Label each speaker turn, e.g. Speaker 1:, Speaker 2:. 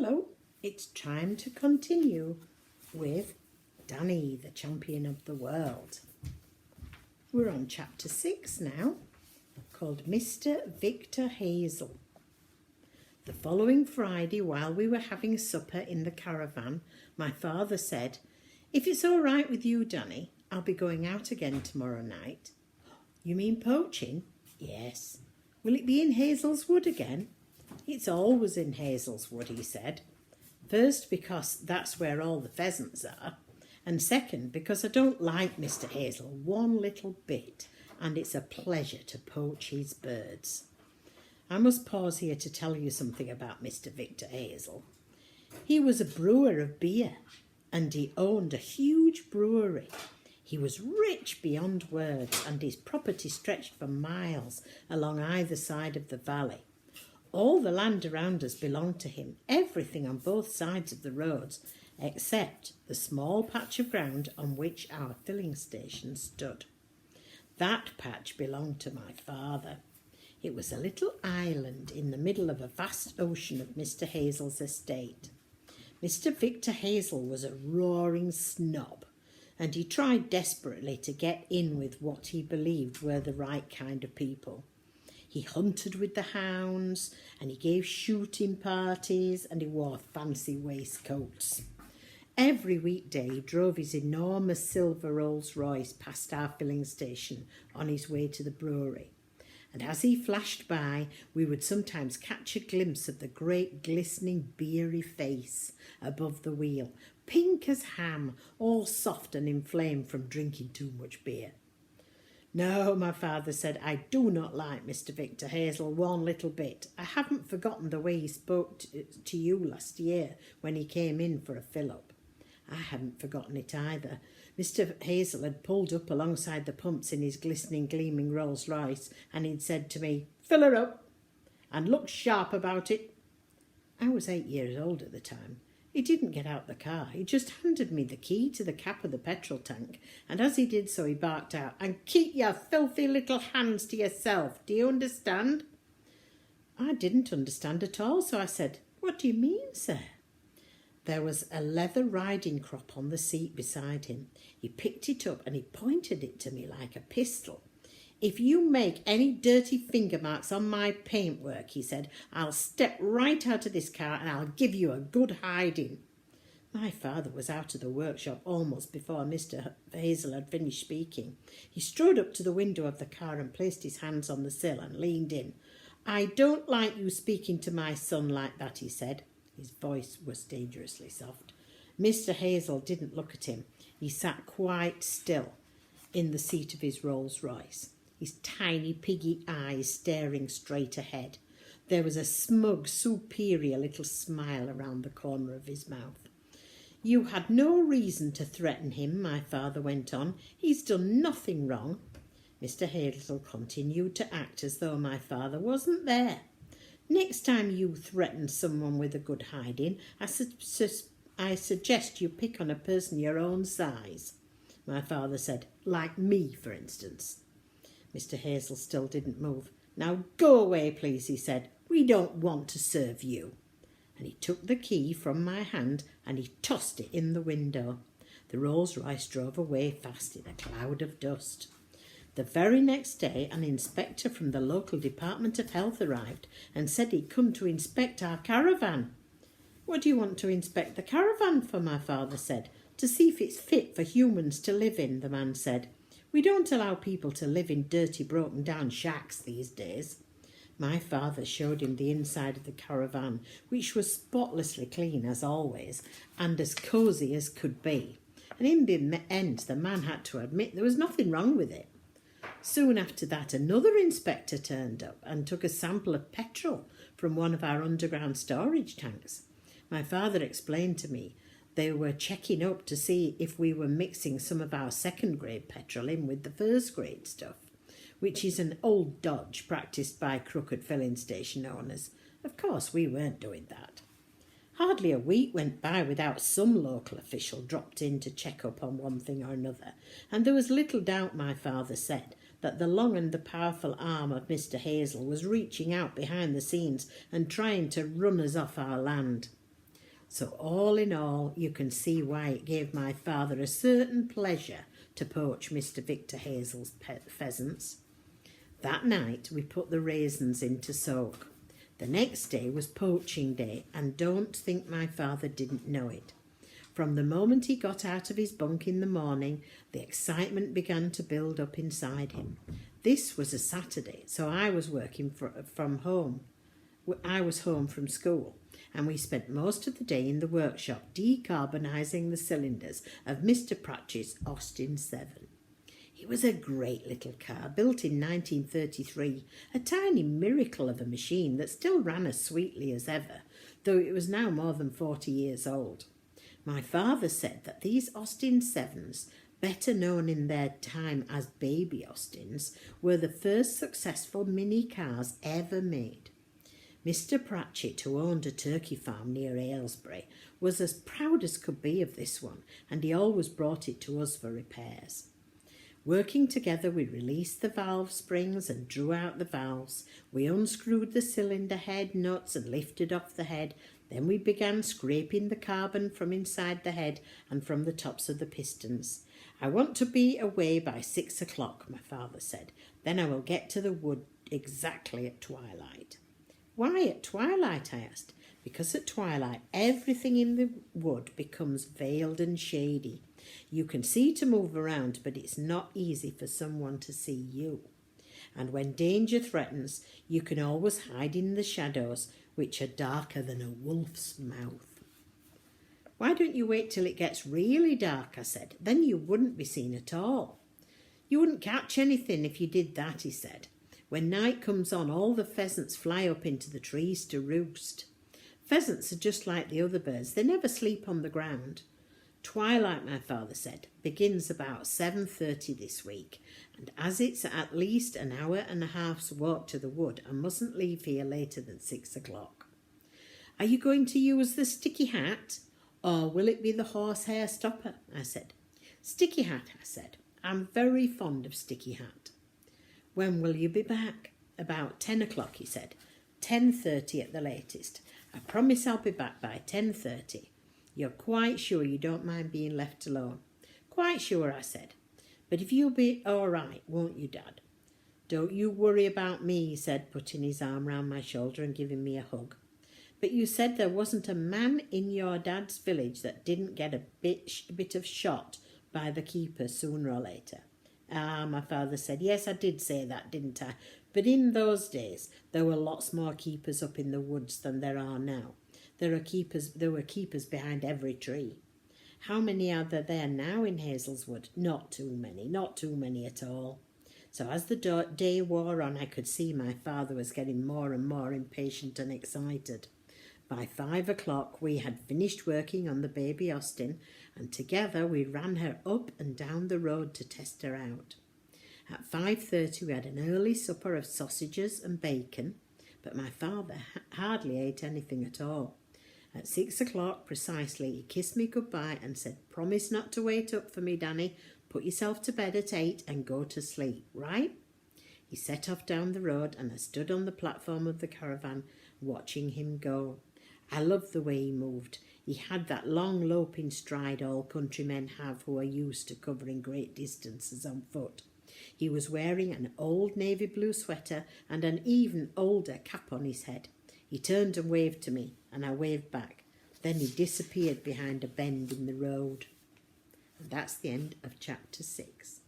Speaker 1: Hello, it's time to continue with Danny, the champion of the world. We're on chapter 6 now, called Mr. Victor Hazel. The following Friday, while we were having supper in the caravan, my father said, "If it's all right with you, Danny, I'll be going out again tomorrow night." "You mean poaching?" "Yes." "Will it be in Hazel's Wood again?" "It's always in Hazel's Wood," he said. "First, because that's where all the pheasants are, and second, because I don't like Mr. Hazel one little bit, and it's a pleasure to poach his birds." I must pause here to tell you something about Mr. Victor Hazel. He was a brewer of beer, and he owned a huge brewery. He was rich beyond words, and his property stretched for miles along either side of the valley. All the land around us belonged to him, everything on both sides of the roads, except the small patch of ground on which our filling station stood. That patch belonged to my father. It was a little island in the middle of a vast ocean of Mr. Hazel's estate. Mr. Victor Hazel was a roaring snob, and he tried desperately to get in with what he believed were the right kind of people. He hunted with the hounds, and he gave shooting parties, and he wore fancy waistcoats. Every weekday he drove his enormous silver Rolls Royce past our filling station on his way to the brewery. And as he flashed by, we would sometimes catch a glimpse of the great glistening beery face above the wheel, pink as ham, all soft and inflamed from drinking too much beer. "No," my father said, "I do not like Mr. Victor Hazel one little bit. I haven't forgotten the way he spoke to you last year when he came in for a fill-up." I hadn't forgotten it either. Mr. Hazel had pulled up alongside the pumps in his glistening, gleaming Rolls Royce, and he'd said to me, "Fill her up, and look sharp about it." I was 8 years old at the time. He didn't get out the car. He just handed me the key to the cap of the petrol tank, and as he did so he barked out, "And keep your filthy little hands to yourself. Do you understand?" I didn't understand at all, so I said, "What do you mean, sir?" There was a leather riding crop on the seat beside him. He picked it up and he pointed it to me like a pistol. "If you make any dirty finger marks on my paintwork," he said, "I'll step right out of this car and I'll give you a good hiding." My father was out of the workshop almost before Mr. Hazel had finished speaking. He strode up to the window of the car and placed his hands on the sill and leaned in. "I don't like you speaking to my son like that," he said. His voice was dangerously soft. Mr. Hazel didn't look at him. He sat quite still in the seat of his Rolls Royce, his tiny piggy eyes staring straight ahead. There was a smug, superior little smile around the corner of his mouth. "You had no reason to threaten him," my father went on. "He's done nothing wrong." Mr. Hazel continued to act as though my father wasn't there. "Next time you threaten someone with a good hiding, I suggest you pick on a person your own size," my father said. "Like me, for instance." Mr. Hazel still didn't move. "Now go away, please," he said. "We don't want to serve you." And he took the key from my hand and he tossed it in the window. The Rolls Royce drove away fast in a cloud of dust. The very next day, an inspector from the local Department of Health arrived and said he'd come to inspect our caravan. "What do you want to inspect the caravan for?" my father said. "To see if it's fit for humans to live in," the man said. "We don't allow people to live in dirty, broken-down shacks these days." My father showed him the inside of the caravan, which was spotlessly clean as always, and as cosy as could be. And in the end, the man had to admit there was nothing wrong with it. Soon after that, another inspector turned up and took a sample of petrol from one of our underground storage tanks. My father explained to me they were checking up to see if we were mixing some of our second-grade petrol in with the first-grade stuff, which is an old dodge practised by crooked filling station owners. Of course, we weren't doing that. Hardly a week went by without some local official dropped in to check up on one thing or another, and there was little doubt, my father said, that the long and the powerful arm of Mr. Hazel was reaching out behind the scenes and trying to run us off our land. So all in all, you can see why it gave my father a certain pleasure to poach Mr. Victor Hazel's pheasants. That night we put the raisins in to soak. The next day was poaching day, and don't think my father didn't know it. From the moment he got out of his bunk in the morning, the excitement began to build up inside him. This was a Saturday, so I was working from home. I was home from school, and we spent most of the day in the workshop decarbonising the cylinders of Mr. Pratchett's Austin 7. It was a great little car, built in 1933, a tiny miracle of a machine that still ran as sweetly as ever, though it was now more than 40 years old. My father said that these Austin 7s, better known in their time as Baby Austins, were the first successful mini cars ever made. Mr. Pratchett, who owned a turkey farm near Aylesbury, was as proud as could be of this one, and he always brought it to us for repairs. Working together, we released the valve springs and drew out the valves. We unscrewed the cylinder head nuts and lifted off the head. Then we began scraping the carbon from inside the head and from the tops of the pistons. I want to be away by 6 o'clock, my father said. Then I will get to the wood exactly at twilight. Why at twilight? I asked. Because at twilight everything in the wood becomes veiled and shady. You can see to move around, but it's not easy for someone to see you. And when danger threatens, you can always hide in the shadows, which are darker than a wolf's mouth. Why don't you wait till it gets really dark, I said. Then you wouldn't be seen at all. You wouldn't catch anything if you did that, he said. When night comes on, all the pheasants fly up into the trees to roost. Pheasants are just like the other birds. They never sleep on the ground. Twilight, my father said, begins about 7:30 this week, and as it's at least an hour and a half's walk to the wood, I mustn't leave here later than 6 o'clock. Are you going to use the sticky hat, or will it be the horsehair stopper? I said. Sticky hat, I said. I'm very fond of sticky hat. When will you be back? About 10 o'clock, he said. 10:30 at the latest. I promise I'll be back by 10:30. You're quite sure you don't mind being left alone? Quite sure, I said. But if you'll be all right, won't you, Dad? Don't you worry about me, he said, putting his arm round my shoulder and giving me a hug. But you said there wasn't a man in your dad's village that didn't get a bit of shot by the keeper sooner or later. Ah, my father said, yes, I did say that, didn't I? But in those days, there were lots more keepers up in the woods than there are now. There were keepers behind every tree. How many are there now in Hazelwood? Not too many at all. So as the day wore on, I could see my father was getting more and more impatient and excited. By 5 o'clock, we had finished working on the baby Austin, and together we ran her up and down the road to test her out. At 5:30, we had an early supper of sausages and bacon, but my father hardly ate anything at all. At 6 o'clock precisely, he kissed me goodbye and said, promise not to wait up for me, Danny. Put yourself to bed at 8 and go to sleep, right? He set off down the road, and I stood on the platform of the caravan watching him go. I loved the way he moved. He had that long loping stride all countrymen have who are used to covering great distances on foot. He was wearing an old navy blue sweater and an even older cap on his head. He turned and waved to me, and I waved back. Then he disappeared behind a bend in the road. And that's the end of chapter 6.